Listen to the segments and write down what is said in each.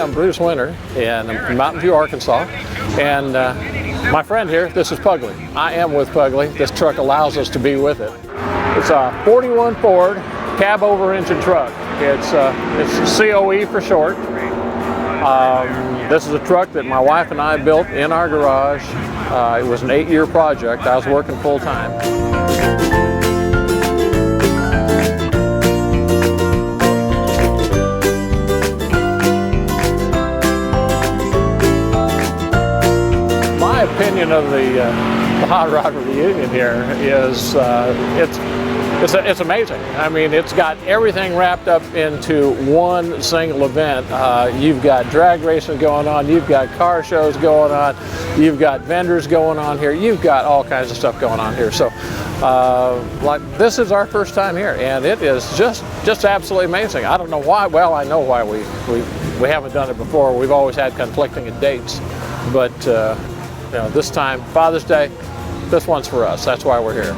I'm Bruce Winter, and I'm from Mountain View, Arkansas. And my friend here, this is Pugly. I am with Pugly. This truck allows us to be with it. It's a 41 Ford cab over engine truck. It's C.O.E. for short. This is a truck that my wife and I built in our garage. It was an 8-year project. I was working full time. My opinion of the Hot Rod Reunion here is it's amazing. I mean, it's got everything wrapped up into one single event. You've got drag racing going on, you've got car shows going on, you've got vendors going on here, you've got all kinds of stuff going on here. So like, this is our first time here, and it is just absolutely amazing. I don't know why. Well, I know why we haven't done it before. We've always had conflicting dates, but you know, this time, Father's Day, this one's for us. That's why we're here.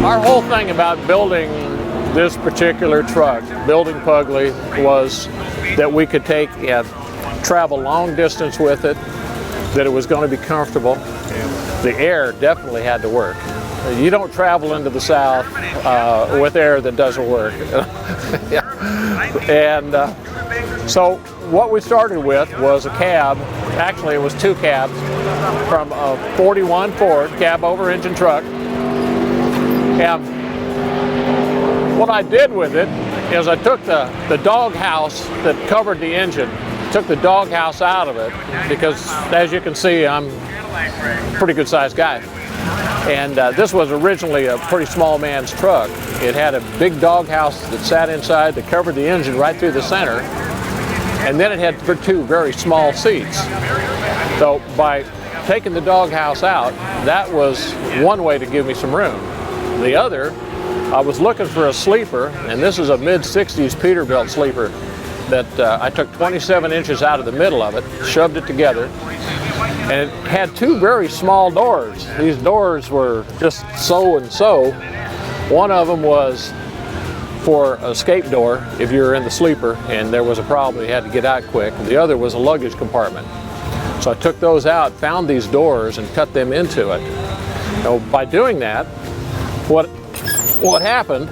Our whole thing about building this particular truck, building Pugly, was that we could take and travel long distance with it, that it was going to be comfortable. The air definitely had to work. You don't travel into the South with air that doesn't work. And so what we started with was a cab. Actually, it was 2 cabs from a 41 Ford cab over engine truck. And what I did with it is I took the dog house that covered the engine, took the dog house out of it, because as you can see, I'm a pretty good sized guy. And this was originally a pretty small man's truck. It had a big dog house that sat inside that covered the engine right through the center. And then it had 2 very small seats. So by taking the dog house out, that was one way to give me some room. The other, I was looking for a sleeper, and this is a mid-60s Peterbilt sleeper that I took 27 inches out of the middle of it, shoved it together, and it had 2 very small doors. These doors were just so and so. One of them was for an escape door if you were in the sleeper and there was a problem, you had to get out quick. The other was a luggage compartment. So I took those out, found these doors, and cut them into it. Now, by doing that, what happened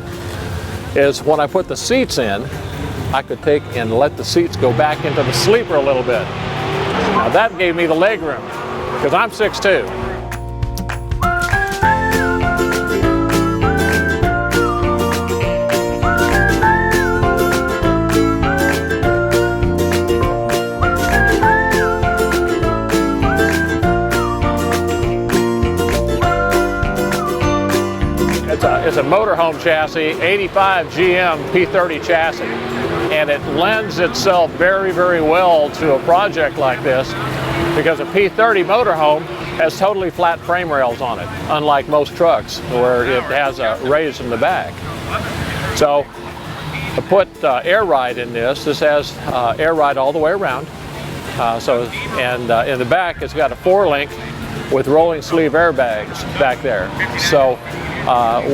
is when I put the seats in, I could take and let the seats go back into the sleeper a little bit. Now that gave me the leg room, because I'm 6'2". It's a motorhome chassis, 85 GM P30 chassis, and it lends itself very, very well to a project like this, because a P30 motorhome has totally flat frame rails on it, unlike most trucks where it has a raise in the back. So I put air ride in this. This has air ride all the way around. In the back, it's got a 4-link with rolling sleeve airbags back there. So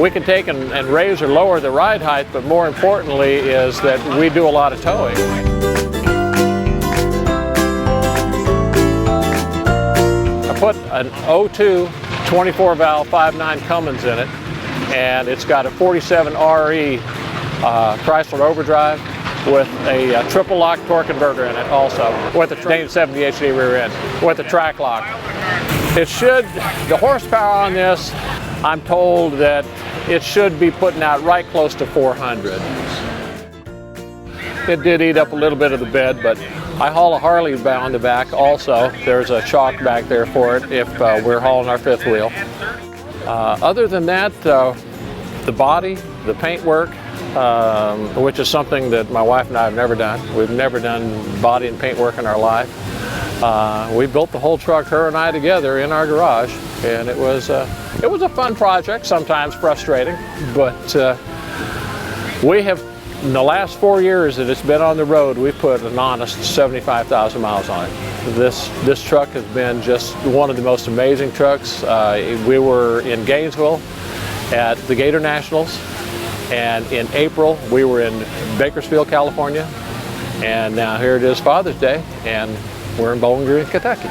we can take and raise or lower the ride height, but more importantly is that we do a lot of towing. I put an 02 24-valve 5.9 Cummins in it, and it's got a 47 RE Chrysler overdrive with a triple lock torque converter in it, also with a 70 HD rear end with a track lock. The horsepower on this, I'm told that it should be putting out right close to 400. It did eat up a little bit of the bed, but I haul a Harley on the back also. There's a chalk back there for it if we're hauling our 5th wheel. Other than that, the body, the paint work, which is something that my wife and I have never done. We've never done body and paint work in our life. We built the whole truck, her and I together, in our garage, and it was a fun project, sometimes frustrating, but we have, in the last 4 years that it's been on the road, we've put an honest 75,000 miles on it. This truck has been just one of the most amazing trucks. We were in Gainesville at the Gator Nationals, And in April, we were in Bakersfield, California. And now here it is Father's Day, and we're in Bowling Green, Kentucky.